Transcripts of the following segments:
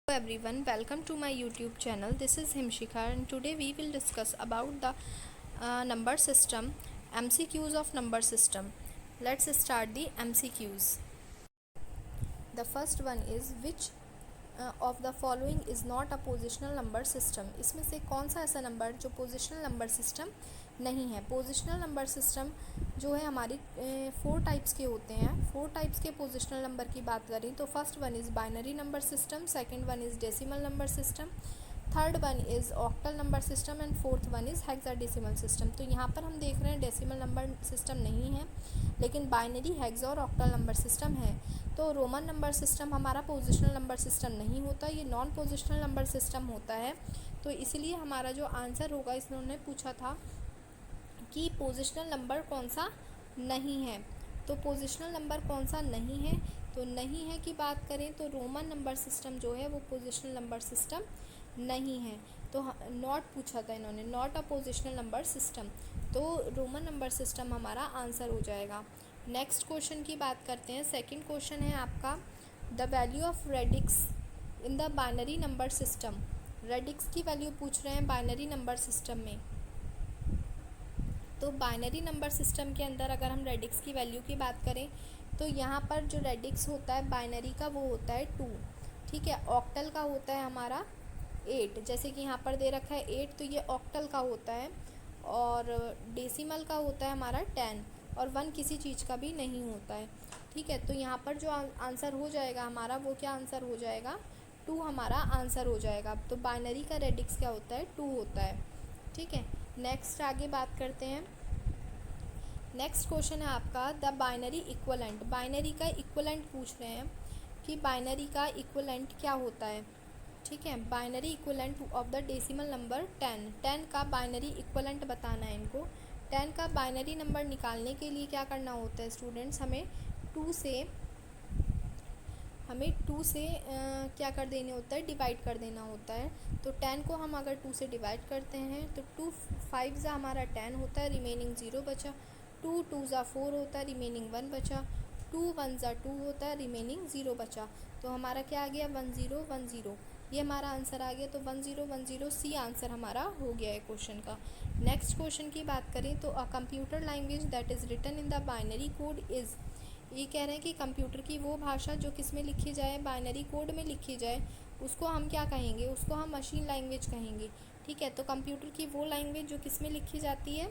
Hello everyone, welcome to my YouTube channel. This is Himshikha and today we will discuss about the number system, MCQs of number system. Let's start the MCQs. The first one is which of the following is not a positional number system. इसमें से कौन सा ऐसा number जो positional number system नहीं है. Positional number system जो है हमारी 4 टाइप्स के होते हैं. 4 टाइप्स के पोजिशनल नंबर की बात करें तो first one is binary number system, second one is decimal number system, third one is octal number system and fourth one is hexadecimal system. तो यहाँ पर हम देख रहे हैं डेसिमल नंबर सिस्टम नहीं है लेकिन बाइनरी, हेक्सा और ऑक्टल नंबर सिस्टम है. तो रोमन नंबर सिस्टम हमारा पोजिशनल नंबर सिस्टम नहीं होता, ये नॉन पोजिशनल नंबर सिस्टम होता है. तो इसलिए हमारा जो आंसर होगा, इन्होंने पूछा था कि पोजिशनल नंबर कौन सा नहीं है. तो पोजिशनल नंबर कौन सा नहीं है, तो नहीं है की बात करें तो रोमन नंबर सिस्टम जो है वो पोजिशनल नंबर सिस्टम नहीं है. तो नॉट पूछा था इन्होंने, not a positional number system. तो रोमन नंबर सिस्टम हमारा आंसर हो जाएगा. नेक्स्ट क्वेश्चन की बात करते हैं. सेकंड क्वेश्चन है आपका the value of radix in the binary number system. Radix की वैल्यू पूछ रहे हैं बाइनरी नंबर सिस्टम में. तो बाइनरी नंबर सिस्टम के अंदर अगर हम रेडिक्स की वैल्यू की बात करें तो यहाँ पर जो रेडिक्स होता है बाइनरी का वो होता है 2. ठीक है. ऑक्टल का होता है हमारा 8, जैसे कि यहाँ पर दे रखा है 8, तो ये ऑक्टल का होता है. और डेसिमल का होता है हमारा 10 और 1 किसी चीज़ का भी नहीं होता है. ठीक है. तो यहाँ पर जो आंसर हो जाएगा हमारा वो क्या आंसर हो जाएगा, 2 हमारा आंसर हो जाएगा. तो बाइनरी का रेडिक्स क्या होता है, 2 होता है. ठीक है. नेक्स्ट आगे बात करते हैं. नेक्स्ट क्वेश्चन है आपका द बाइनरी इक्वलेंट. बाइनरी का इक्वलेंट पूछ रहे हैं कि बाइनरी का इक्वलेंट क्या होता है. ठीक है. Binary equivalent of the decimal number 10. 10 का बाइनरी इक्वलेंट बताना है इनको. 10 का बाइनरी नंबर निकालने के लिए क्या करना होता है स्टूडेंट्स, हमें 2 से क्या कर देने होता है, डिवाइड कर देना होता है. तो 10 को हम अगर 2 से डिवाइड करते हैं तो 2 5 ज़ा हमारा 10 होता है, रिमेनिंग 0 बचा. 2 2 ज़ा 4 होता है, रिमेनिंग 1 बचा. 2 1 ज़ा 2 होता है, रिमेनिंग 0 बचा. तो हमारा क्या आ गया, 1 0 1 0. ये हमारा आंसर आ गया. तो 1 0 1 0 सी आंसर हमारा हो गया है क्वेश्चन का. नेक्स्ट क्वेश्चन की बात करें तो a computer language that is written in the binary code is. ये कह रहे हैं कि कंप्यूटर की वो भाषा जो किस में लिखी जाए, बाइनरी कोड में लिखी जाए, उसको हम क्या कहेंगे, उसको हम मशीन लैंग्वेज कहेंगे. ठीक है. तो कंप्यूटर की वो लैंग्वेज जो किस में लिखी जाती है,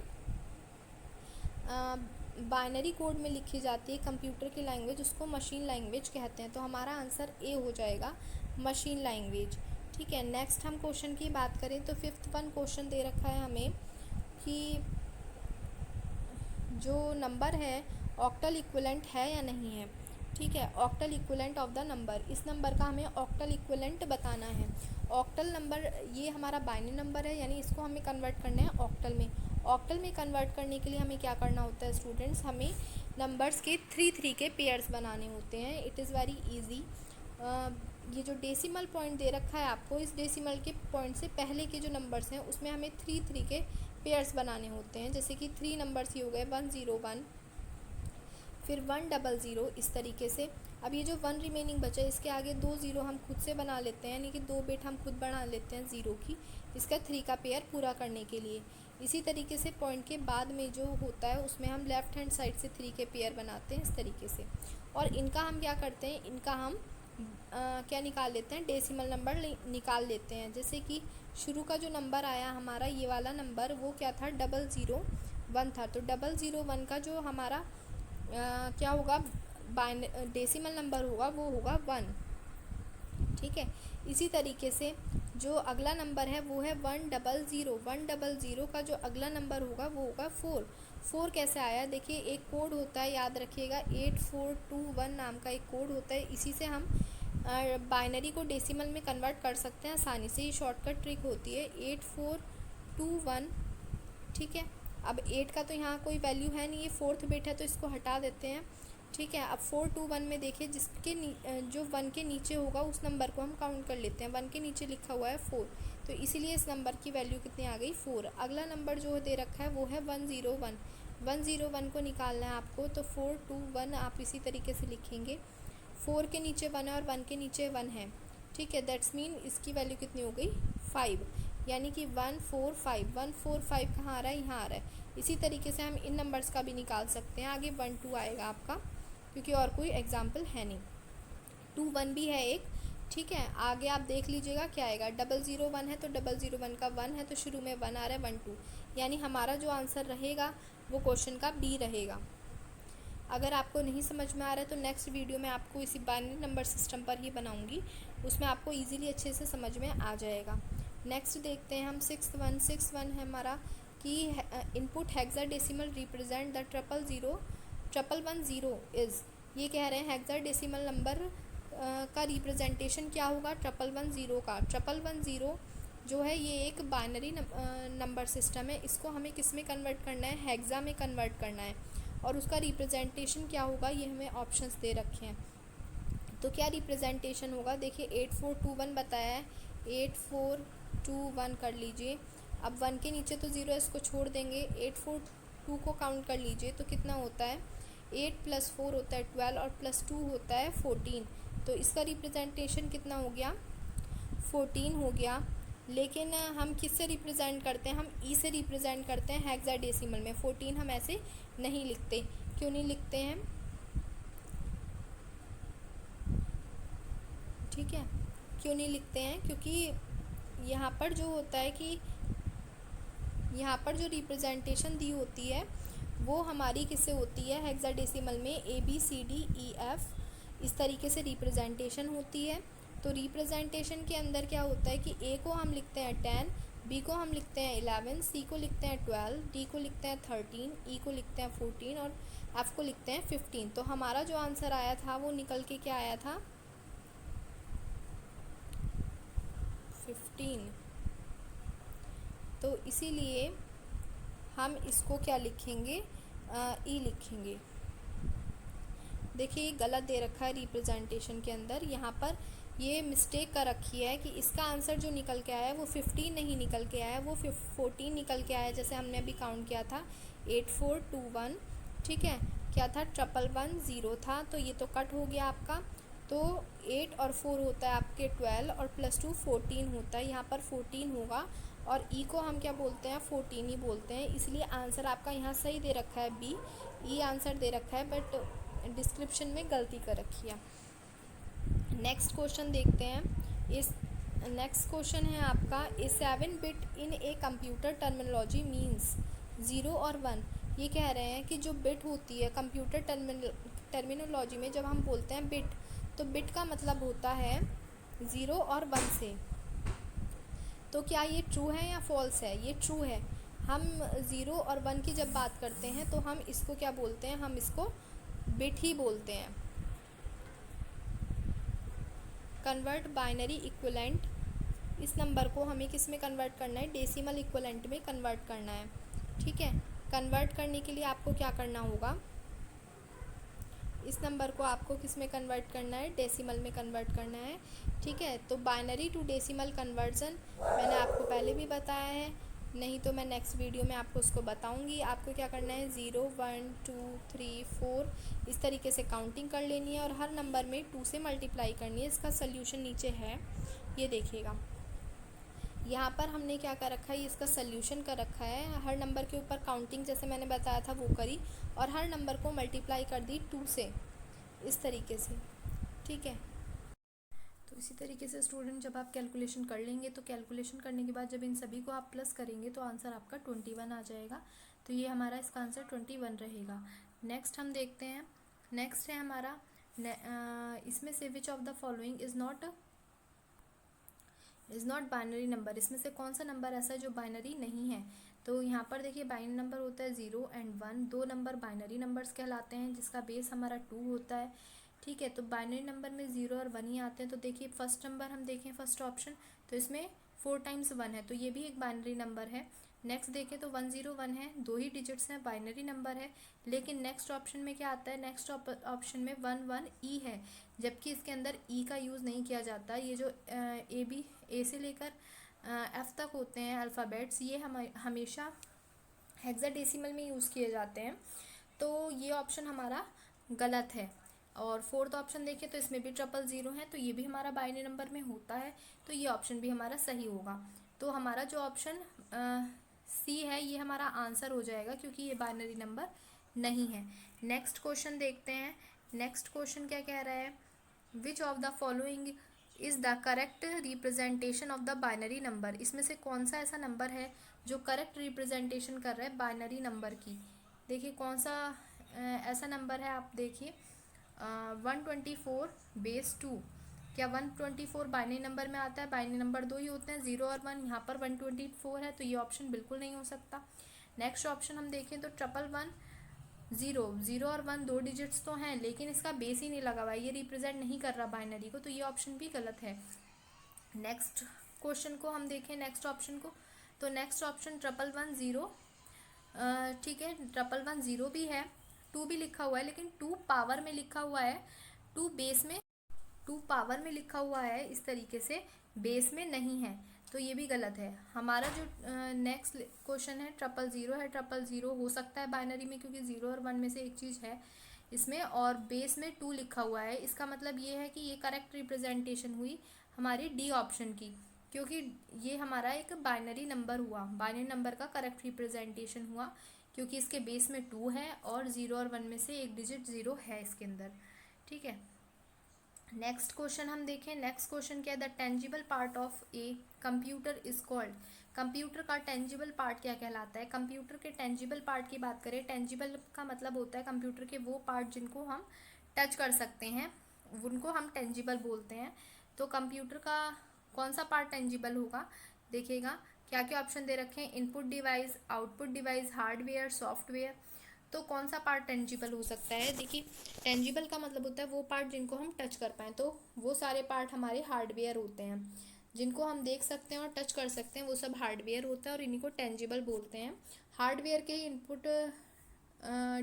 बाइनरी कोड में लिखी जाती है कंप्यूटर की लैंग्वेज, उसको मशीन लैंग्वेज कहते हैं. तो हमारा आंसर ए हो जाएगा, मशीन लैंग्वेज. ठीक है. नेक्स्ट हम क्वेश्चन की बात करें तो फिफ्थ वन क्वेश्चन दे रखा है हमें कि जो नंबर है ऑक्टल इक्विवेलेंट है या नहीं है. ठीक है. Octal equivalent of the number, इस नंबर का हमें ऑक्टल इक्विवेलेंट बताना है. ऑक्टल नंबर ये हमारा बाइनरी नंबर है, यानी इसको हमें कन्वर्ट करना है ऑक्टल में. ऑक्टल में कन्वर्ट करने के लिए हमें क्या करना होता है स्टूडेंट्स, हमें नंबर्स के 3 के पेयर्स बनाने होते हैं. It is very easy. ये जो डेसिमल पॉइंट दे रखा है आपको, इस डेसिमल के पॉइंट से पहले के जो नंबर्स हैं उसमें हमें 3 के पेयर्स बनाने होते हैं. जैसे कि 3 नंबर्स ही हो गए 1 0 1, फिर 1 0 0, इस तरीके से. अब ये जो 1 रिमेनिंग बचा है इसके आगे 2 0 हम खुद से बना लेते हैं, यानी कि 2 बिट हम खुद बना लेते हैं 0 की, इसका 3 का पेयर पूरा करने के लिए. इसी तरीके से पॉइंट के बाद में जो होता है उसमें हम लेफ़्ट हैंड साइड से 3 के पेयर बनाते हैं इस तरीके से. और इनका हम क्या करते हैं, इनका हम क्या निकाल लेते हैं, डेसिमल नंबर निकाल लेते हैं. जैसे कि शुरू का जो नंबर आया हमारा ये वाला नंबर, वो क्या था, 0 0 1 था. तो 0 0 1 का जो हमारा क्या होगा, डेसिमल नंबर होगा वो होगा 1. ठीक है. इसी तरीके से जो अगला नंबर है वो है 1 0 0. 1 0 0 का जो अगला नंबर होगा वो होगा 4. 4 कैसे आया, देखिए एक कोड होता है, याद रखिएगा, 8421 नाम का एक कोड होता है. इसी से हम बाइनरी को डेसिमल में कन्वर्ट कर सकते हैं आसानी से. ये शॉर्टकट ट्रिक होती है 8421. ठीक है. अब 8 का तो यहाँ कोई वैल्यू है नहीं, ये 4th बिट है तो इसको हटा देते हैं. ठीक है. अब 421 में देखिए जिसके जो 1 के नीचे होगा उस नंबर को हम काउंट कर लेते हैं. 1 के नीचे लिखा हुआ है 4, तो इसीलिए इस नंबर की वैल्यू कितनी आ गई, 4. अगला नंबर जो दे रखा है वो है 1 0 1. 1 0 1 को निकालना है आपको, तो 4 2 1 आप इसी तरीके से लिखेंगे. 4 के नीचे 1 है और 1 के नीचे 1 है, ठीक है, दैट्स मीन इसकी वैल्यू कितनी हो गई 5, यानी कि 145। 145 कहाँ आ रहा है, यहाँ आ रहा है। इसी तरीके से हम इन नंबर्स का भी निकाल सकते हैं। आगे 1 2 आएगा आपका, क्योंकि और कोई एग्जाम्पल है नहीं। 2 1 भी है एक, ठीक है। आगे आप देख लीजिएगा क्या आएगा, 001 है तो 001 का 1 है तो शुरू में 1 आ रहा है, 1 2, यानी हमारा जो आंसर रहेगा वो क्वेश्चन का बी रहेगा। अगर आपको नहीं समझ में आ रहा है तो नेक्स्ट वीडियो में आपको इसी बाइनरी नंबर सिस्टम पर ही बनाऊंगी, उसमें आपको इजीली अच्छे से समझ में आ जाएगा। नेक्स्ट देखते हैं हम 6 1 है हमारा कि input hexadecimal represent the 000 is. ये कह रहे हैं हेक्साडेसिमल नंबर का रिप्रेजेंटेशन क्या होगा 1 का। 1 जो है ये एक बाइनरी नंबर सिस्टम है, इसको हमें किस में कन्वर्ट करना है, हेक्सा में कन्वर्ट करना है। और उसका रिप्रेजेंटेशन क्या होगा ये हमें ऑप्शंस दे रखे हैं। तो क्या रिप्रेजेंटेशन होगा, देखिए 8421 बताया है, 8421 कर लीजिए। अब 1 के नीचे तो 0 है, इसको छोड़ देंगे। 842 को काउंट कर लीजिए तो कितना होता है, 8 + 4 होता है 12 और +2 होता है 14। तो इसका रिप्रेजेंटेशन कितना हो गया, 14 हो गया। लेकिन हम किस से रिप्रेजेंट करते हैं, हम ई से रिप्रेजेंट करते हैं हेक्साडेसिमल में। 14 हम ऐसे नहीं लिखते, क्यों नहीं लिखते हैं, ठीक है, क्यों नहीं लिखते हैं, क्योंकि यहाँ पर जो होता है कि यहाँ पर जो रिप्रेजेंटेशन दी होती है वो हमारी किससे होती है, हेक्साडेसिमल में ABCDEF इस तरीके से रिप्रेजेंटेशन होती है। तो रिप्रेजेंटेशन के अंदर क्या होता है कि A को हम लिखते हैं 10, B को हम लिखते हैं 11, C को लिखते हैं 12, D को लिखते हैं 13, E को लिखते हैं 14 और F को लिखते हैं 15। तो हमारा जो आंसर आया था वो निकल के क्या आया था, 15। तो इसीलिए हम इसको क्या लिखेंगे, ई लिखेंगे। देखिए गलत दे रखा है रिप्रेजेंटेशन के अंदर, यहाँ पर ये मिस्टेक कर रखी है कि इसका आंसर जो निकल के आया है वो 15 नहीं निकल के आया है, वो 14 निकल के आया है। जैसे हमने अभी काउंट किया था 8421, ठीक है, क्या था 111 था, तो ये तो कट हो गया आपका। तो 8 और 4 होता है आपके 12 और +2 14 होता है, यहाँ पर 14 होगा। और ई को हम क्या बोलते हैं, 14 ही बोलते हैं, इसलिए आंसर आपका यहाँ सही दे रखा है बी, ई आंसर दे रखा है, बट डिस्क्रिप्शन में गलती कर रखी है। नेक्स्ट क्वेश्चन देखते हैं। इस नेक्स्ट क्वेश्चन है आपका, ए 7 bit in a computer terminology means 0 और 1। ये कह रहे हैं कि जो बिट होती है कंप्यूटर टर्मिनोलॉजी में, जब हम बोलते हैं बिट, तो बिट का मतलब होता है 0 और 1 से। तो क्या ये ट्रू है या फॉल्स है, ये ट्रू है। हम 0 और 1 की जब बात करते हैं तो हम इसको क्या बोलते हैं, हम इसको बिट ही बोलते हैं। कन्वर्ट बाइनरी इक्विवेलेंट, इस नंबर को हमें किस में कन्वर्ट करना है, डेसिमल इक्विवेलेंट में कन्वर्ट करना है, ठीक है। कन्वर्ट करने के लिए आपको क्या करना होगा, इस नंबर को आपको किस में कन्वर्ट करना है, डेसिमल में कन्वर्ट करना है, ठीक है। तो बाइनरी टू डेसिमल कन्वर्जन मैंने आपको पहले भी बताया है, नहीं तो मैं नेक्स्ट वीडियो में आपको उसको बताऊंगी। आपको क्या करना है, 0 1 2 3 4 इस तरीके से काउंटिंग कर लेनी है और हर नंबर में 2 से मल्टीप्लाई करनी है। इसका सल्यूशन नीचे है, ये देखिएगा। यहाँ पर हमने क्या कर रखा है, इसका सल्यूशन कर रखा है। हर नंबर के ऊपर काउंटिंग जैसे मैंने बताया था वो करी और हर नंबर को मल्टीप्लाई कर दी 2 से, इस तरीके से, ठीक है। तो इसी तरीके से स्टूडेंट जब आप कैलकुलेशन कर लेंगे तो कैलकुलेशन करने के बाद जब इन सभी को आप प्लस करेंगे तो आंसर आपका 21 आ जाएगा। तो ये हमारा इसका आंसर 21 रहेगा। नेक्स्ट हम देखते हैं, नेक्स्ट है हमारा इसमें से विच of the following is not binary number, इसमें से कौन सा नंबर ऐसा है जो बाइनरी नहीं है। तो यहाँ पर देखिए बाइनरी नंबर होता है 0 और 1, दो नंबर बाइनरी नंबर्स कहलाते हैं जिसका बेस हमारा 2 होता है, ठीक है। तो बाइनरी नंबर में 0 और 1 ही आते हैं। तो देखिए फर्स्ट नंबर हम देखें, फर्स्ट ऑप्शन, तो इसमें 4 टाइम्स 1 है, तो ये भी एक बाइनरी नंबर है। नेक्स्ट देखें तो 101 है, 2 ही डिजिट्स हैं, बाइनरी नंबर है। लेकिन नेक्स्ट ऑप्शन में क्या आता है, नेक्स्ट ऑप्शन में 11 है, जबकि इसके अंदर ई का यूज़ नहीं किया जाता। ये जो ए से लेकर एफ तक होते हैं अल्फ़ाबेट्स, ये हमेशा हेक्साडेसिमल में यूज़ किए जाते हैं। तो ये ऑप्शन हमारा गलत है। और फोर्थ ऑप्शन देखें तो इसमें भी 000 है, तो ये भी हमारा बाइनरी नंबर में होता है, तो ये ऑप्शन भी हमारा सही होगा। तो हमारा जो ऑप्शन सी है ये हमारा आंसर हो जाएगा, क्योंकि ये बाइनरी नंबर नहीं है। नेक्स्ट क्वेश्चन देखते हैं। नेक्स्ट क्वेश्चन क्या कह रहा है, which of the following is the correct representation of the binary number. इसमें से कौन सा ऐसा नंबर है जो करेक्ट रिप्रेजेंटेशन कर रहा है बाइनरी नंबर की। देखिए कौन सा ऐसा नंबर है, आप देखिए 124/2। क्या 124 बाइनरी नंबर में आता है? बाइनरी नंबर दो ही होते हैं, 0 और 1। यहाँ पर 124 है, तो ये ऑप्शन बिल्कुल नहीं हो सकता। नेक्स्ट ऑप्शन हम देखें तो 111 0 और 1 दो डिजिट्स तो हैं, लेकिन इसका बेस ही नहीं लगा हुआ है, ये रिप्रेजेंट नहीं कर रहा बाइनरी को, तो ये ऑप्शन भी गलत है। नेक्स्ट क्वेश्चन को हम देखें, नेक्स्ट ऑप्शन को, तो नेक्स्ट ऑप्शन 111 ठीक है, 111 भी है, 2 भी लिखा हुआ है, लेकिन 2 पावर में लिखा हुआ है, 2 बेस में, 2 पावर में लिखा हुआ है इस तरीके से, बेस में नहीं है, तो ये भी गलत है। हमारा जो नेक्स्ट क्वेश्चन है 000 है, 000 हो सकता है बाइनरी में, क्योंकि 0 और 1 में से एक चीज़ है इसमें, और बेस में 2 लिखा हुआ है। इसका मतलब ये है कि ये करेक्ट रिप्रेजेंटेशन हुई हमारी डी ऑप्शन की, क्योंकि ये हमारा एक बाइनरी नंबर हुआ, बाइनरी नंबर का करेक्ट रिप्रेजेंटेशन हुआ, क्योंकि इसके बेस में 2 है और 0 और 1 में से एक डिजिट 0 है इसके अंदर। ठीक है, नेक्स्ट क्वेश्चन हम देखें। नेक्स्ट क्वेश्चन क्या है, the tangible part of a computer is called. Computer का टेंजिबल पार्ट क्या कहलाता है? कंप्यूटर के टेंजिबल पार्ट की बात करें, टेंजिबल का मतलब होता है कंप्यूटर के वो पार्ट जिनको हम टच कर सकते हैं, उनको हम टेंजिबल बोलते हैं। तो कंप्यूटर का कौन सा पार्ट टेंजिबल होगा? देखिएगा क्या क्या ऑप्शन दे रखे हैं, input device, output device, hardware, software. तो कौन सा पार्ट टेंजिबल हो सकता है? देखिए टेंजिबल का मतलब होता है वो पार्ट जिनको हम टच कर पाएँ, तो वो सारे पार्ट हमारे हार्डवेयर होते हैं, जिनको हम देख सकते हैं और टच कर सकते हैं वो सब हार्डवेयर होता है, और इन्हीं को टेंजिबल बोलते हैं। हार्डवेयर के इनपुट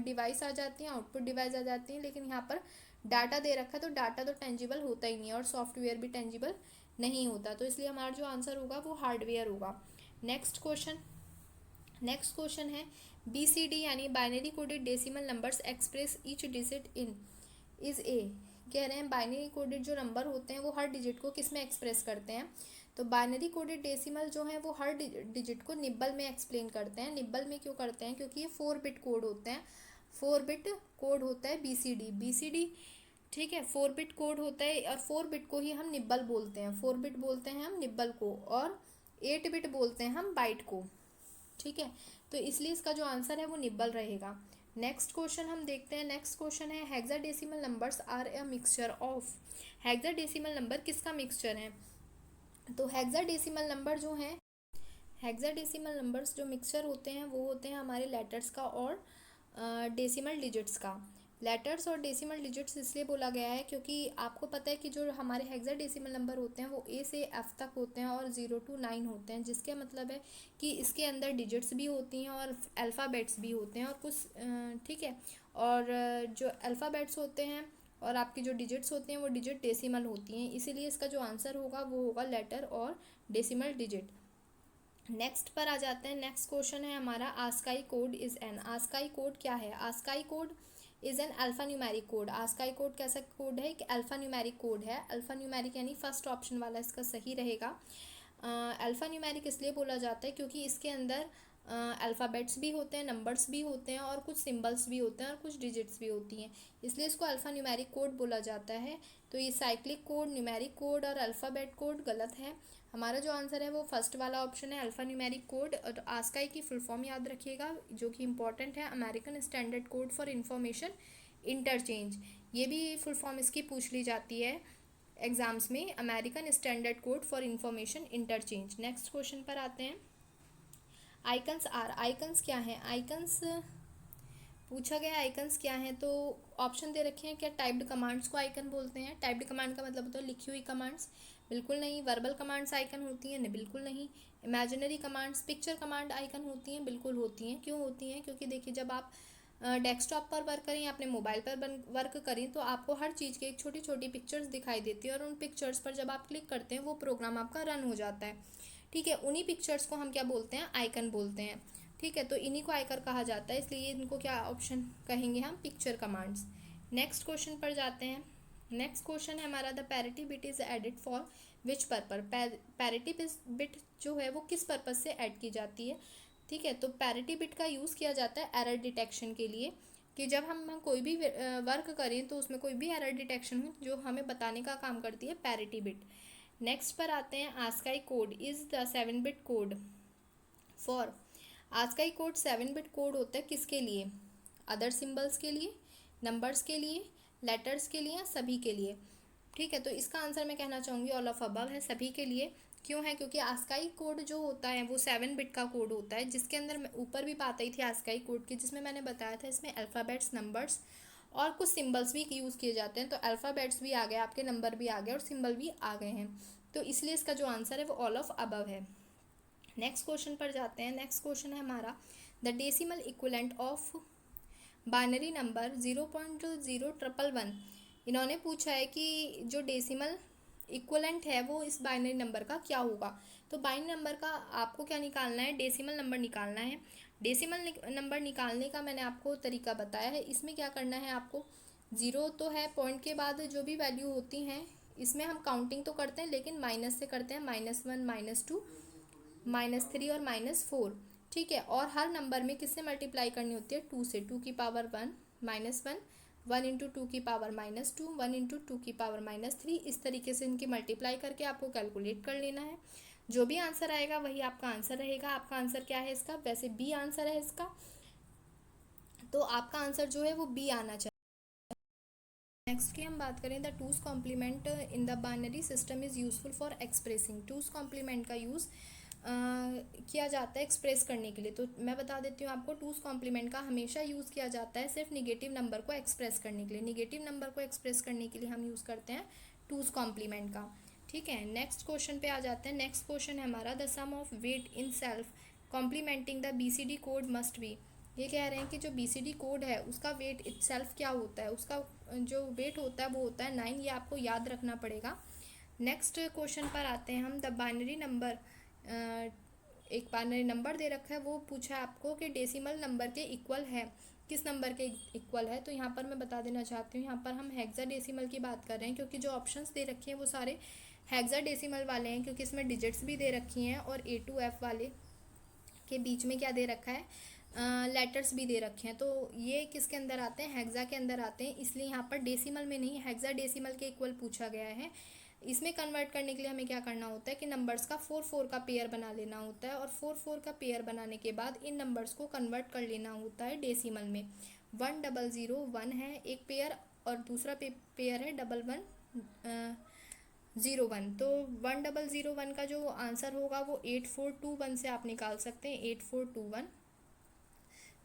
डिवाइस आ जाती हैं, आउटपुट डिवाइस आ जाती हैं, लेकिन यहाँ पर डाटा दे रखा है, तो डाटा तो टेंजिबल होता ही नहीं है, और सॉफ्टवेयर भी टेंजिबल नहीं होता, तो इसलिए हमारा जो आंसर होगा वो हार्डवेयर होगा। नेक्स्ट क्वेश्चन है BCD यानी binary coded decimal numbers express each digit in is a. कह रहे हैं बाइनरी कोडेड जो नंबर होते हैं वो हर डिजिट को किस में एक्सप्रेस करते हैं? तो बाइनरी कोडेड डेसिमल जो है वो हर डिजिट को निब्बल में एक्सप्लेन करते हैं। निब्बल में क्यों करते हैं? क्योंकि ये 4 बिट कोड होते हैं, 4 बिट कोड होता है BCD। ठीक है, 4 बिट कोड होता है, और 4 बिट को ही हम निब्बल बोलते हैं, 4 बिट बोलते हैं हम निब्बल को, और 8 बिट बोलते हैं हम बाइट को। ठीक है, तो इसलिए इसका जो आंसर है वो निब्बल रहेगा। नेक्स्ट क्वेश्चन हम देखते हैं। नेक्स्ट क्वेश्चन है hexadecimal numbers are a mixture of. Hexadecimal number किसका मिक्सचर है? तो हेक्साडेसिमल नंबर जो है, हेक्साडेसिमल नंबर्स जो मिक्सचर होते हैं वो होते हैं हमारे लेटर्स का और डेसिमल डिजिट्स का। लेटर्स और डेसिमल डिजिट्स इसलिए बोला गया है क्योंकि आपको पता है कि जो हमारे हेक्साडेसिमल नंबर होते हैं वो A से F तक होते हैं और 0 to 9 होते हैं, जिसके मतलब है कि इसके अंदर डिजिट्स भी होती हैं और अल्फ़ाबेट्स भी होते हैं और कुछ ठीक है, और जो अल्फ़ाबेट्स होते हैं और आपकी जो डिजिट्स होती हैं वो डिजिट डेसिमल होती हैं, इसीलिए इसका जो आंसर होगा वो होगा लेटर और डेसिमल डिजिट। नेक्स्ट पर आ जाते हैं। नेक्स्ट क्वेश्चन है हमारा ASCII code is an. ASCII code क्या है? ASCII code is an alpha numeric code. ASCII code कैसा कोड है? कि अल्फा न्यूमेरिक कोड है। अल्फा न्यूमेरिक यानी फर्स्ट ऑप्शन वाला इसका सही रहेगा। अल्फा न्यूमेरिक इसलिए बोला जाता है क्योंकि इसके अंदर अल्फ़ाबेट्स भी होते हैं, नंबर्स भी होते हैं और कुछ सिंबल्स भी होते हैं और कुछ डिजिट्स भी होती हैं, इसलिए इसको अल्फ़ा न्यूमेरिक कोड बोला जाता है। तो ये साइक्लिक कोड, न्यूमेरिक कोड और अल्फ़ाबेट कोड गलत है। हमारा जो आंसर है वो फर्स्ट वाला ऑप्शन है, अल्फ़ा न्यूमेरिक कोड। और आस्काई की फुल फॉर्म याद रखिएगा जो कि इंपॉर्टेंट है, American standard code for information interchange. ये भी फुल फॉर्म इसकी पूछ ली जाती है एग्जाम्स में, American standard code for information interchange. Next question पर आते हैं। आइकन्स आर, आइकन्स क्या हैं? आइकन्स पूछा गया आइकन्स क्या हैं, तो ऑप्शन दे रखे हैं। क्या टाइप्ड कमांड्स को आइकन बोलते हैं? टाइप्ड कमांड का मतलब होता है लिखी हुई कमांड्स, बिल्कुल नहीं। वर्बल कमांड्स आइकन होती हैं? नहीं, बिल्कुल नहीं। Imaginary commands, picture command icon होती हैं? बिल्कुल होती हैं। क्यों होती हैं? क्योंकि देखिए जब आप डेस्कटॉप पर वर्क करें या अपने मोबाइल पर वर्क करें तो आपको हर चीज़ की एक छोटी छोटी पिक्चर्स दिखाई देती है, और उन पिक्चर्स पर जब आप क्लिक करते हैं वो प्रोग्राम आपका रन हो जाता है। ठीक है, उन्हीं पिक्चर्स को हम क्या बोलते हैं? आइकन बोलते हैं। ठीक है, तो इन्हीं को आइकन कहा जाता है, इसलिए इनको क्या ऑप्शन कहेंगे हम? Picture commands. नेक्स्ट क्वेश्चन पर जाते हैं। नेक्स्ट क्वेश्चन है हमारा, the parity bit is added for which purpose. Parity bit जो है वो किस पर्पज से ऐड की जाती है। ठीक है, तो पैरिटी बिट का यूज़ किया जाता है एरर डिटेक्शन के लिए, कि जब हम कोई भी वर्क करें तो उसमें कोई भी एरर डिटेक्शन हो जो हमें बताने का काम करती है पैरिटी बिट। नेक्स्ट पर आते हैं, ASCII code is the 7 bit code for. ASCII code 7 bit code होता है किसके लिए, अदर सिंबल्स के लिए, नंबर्स के लिए, लेटर्स के लिए, या सभी के लिए। ठीक है, तो इसका आंसर मैं कहना चाहूँगी ऑल ऑफ अबव है, सभी के लिए। क्यों है, क्योंकि आस्काई कोड जो होता है वो 7 बिट का कोड होता है, जिसके अंदर मैं ऊपर भी बात आई थी आस्काई कोड की, जिसमें मैंने बताया था इसमें अल्फ़ाबेट्स, नंबर्स और कुछ सिंबल्स भी यूज़ किए जाते हैं। तो अल्फ़ाबेट्स भी आ गए आपके, नंबर भी आ गए और सिंबल भी आ गए हैं, तो इसलिए इसका जो आंसर है वो ऑल ऑफ अबव है। नेक्स्ट क्वेश्चन पर जाते हैं। नेक्स्ट क्वेश्चन है हमारा, the decimal equivalent of binary number 0.0111। इन्होंने पूछा है कि जो डेसिमल इक्विवेलेंट है वो इस बाइनरी नंबर का क्या होगा। तो बाइनरी नंबर का आपको क्या निकालना है, डेसिमल नंबर निकालना है। डेसिमल नंबर निकालने का मैंने आपको तरीका बताया है। इसमें क्या करना है आपको, ज़ीरो तो है, पॉइंट के बाद जो भी वैल्यू होती हैं इसमें हम काउंटिंग तो करते हैं लेकिन माइनस से करते हैं, -1, -2, -3 और -4। ठीक है, और हर नंबर में किससे मल्टीप्लाई करनी होती है, 2 से। 2 की पावर 1, -1, 1 इंटू 2 की पावर -2, 1 इंटू 2 की पावर -3। इस तरीके से इनकी मल्टीप्लाई करके आपको कैलकुलेट कर लेना है। जो भी आंसर आएगा वही आपका आंसर रहेगा। आपका आंसर क्या है इसका, वैसे बी आंसर है इसका, तो आपका आंसर जो है वो बी आना चाहिए। नेक्स्ट की हम बात करें, the two's complement in the binary system is useful for expressing. Two's complement का यूज़ किया जाता है एक्सप्रेस करने के लिए। तो मैं बता देती हूँ आपको, टूज कॉम्प्लीमेंट का हमेशा यूज़ किया जाता है सिर्फ निगेटिव नंबर को एक्सप्रेस करने के लिए। निगेटिव नंबर को एक्सप्रेस करने के लिए हम यूज़ करते हैं टूज कॉम्प्लीमेंट का। ठीक है, नेक्स्ट क्वेश्चन पे आ जाते हैं। नेक्स्ट क्वेश्चन है हमारा, the sum of weight in self complementing the BCD code must be. ये कह रहे हैं कि जो BCD कोड है उसका वेट इटसेल्फ क्या होता है, उसका जो वेट होता है वो होता है 9। ये आपको याद रखना पड़ेगा। नेक्स्ट क्वेश्चन पर आते हैं हम, द बाइनरी नंबर। एक बाइनरी नंबर दे रखा है, वो पूछा है आपको कि डेसिमल नंबर के इक्वल है, किस नंबर के इक्वल है। तो यहाँ पर मैं बता देना चाहती हूँ, यहाँ पर हम हेक्साडेसिमल की बात कर रहे हैं, क्योंकि जो ऑप्शंस दे रखे हैं वो सारे हेक्साडेसिमल वाले हैं, क्योंकि इसमें डिजिट्स भी दे रखी हैं और A to F वाले के बीच में क्या दे रखा है, लेटर्स भी दे रखे हैं। तो ये किसके अंदर आते हैं, हेक्सा के अंदर आते हैं, इसलिए यहाँ पर डेसिमल में नहीं, हेक्साडेसिमल के इक्वल पूछा गया है। इसमें कन्वर्ट करने के लिए हमें क्या करना होता है कि नंबर्स का 4 का पेयर बना लेना होता है, और 4 का पेयर बनाने के बाद इन नंबर्स को कन्वर्ट कर लेना होता है डेसिमल में। 1001 है एक पेयर, और दूसरा पेयर है 1101। तो 1001 का जो आंसर होगा वो 8421 से आप निकाल सकते हैं, 8421।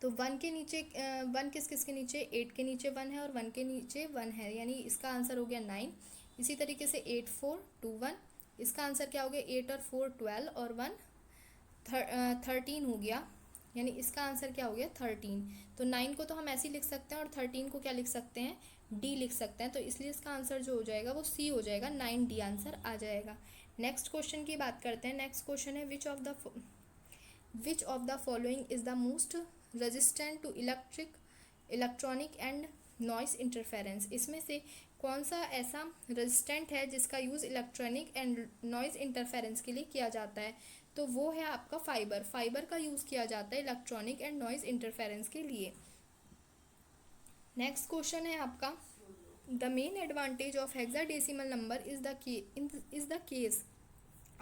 तो 1 के नीचे 1 किस किस के नीचे, 8 के नीचे 1 है और 1 के नीचे 1 है, यानी इसका आंसर हो गया 9। इसी तरीके से 8421, इसका आंसर क्या हो गया, 8 और 4 12 और 1 13 हो गया, यानी इसका आंसर क्या हो गया 13। तो 9 को तो हम ऐसे ही लिख सकते हैं और 13 को क्या लिख सकते हैं, डी लिख सकते हैं। तो इसलिए इसका आंसर जो हो जाएगा वो सी हो जाएगा, 9D आंसर आ जाएगा। नेक्स्ट क्वेश्चन की बात करते हैं। नेक्स्ट क्वेश्चन है, which of the following is the most resistant to electronic and noise interference. इसमें से कौन सा ऐसा रेजिस्टेंट है जिसका use electronic and noise interference के लिए किया जाता है। तो वो है आपका फाइबर। फाइबर का यूज़ किया जाता है इलेक्ट्रॉनिक एंड नॉइस इंटरफेरेंस के लिए। नेक्स्ट क्वेश्चन है आपका, the main advantage of hexadecimal number is the case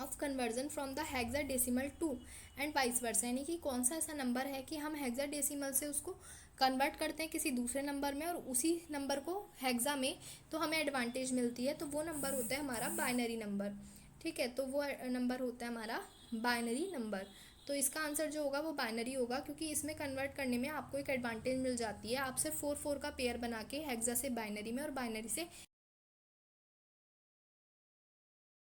of conversion from the hexadecimal to and vice versa. यानी कि कौन सा ऐसा नंबर है कि हम हेक्साडेसिमल से उसको कन्वर्ट करते हैं किसी दूसरे नंबर में और उसी नंबर को हेक्सा में, तो हमें एडवांटेज मिलती है। तो वो नंबर होता है हमारा बाइनरी नंबर। ठीक है, तो वो नंबर होता है हमारा बाइनरी नंबर। तो इसका आंसर जो होगा वो बाइनरी होगा, क्योंकि इसमें कन्वर्ट करने में आपको एक एडवांटेज मिल जाती है। आप सिर्फ 4 का पेयर बना के हेक्सा से बाइनरी में और बाइनरी से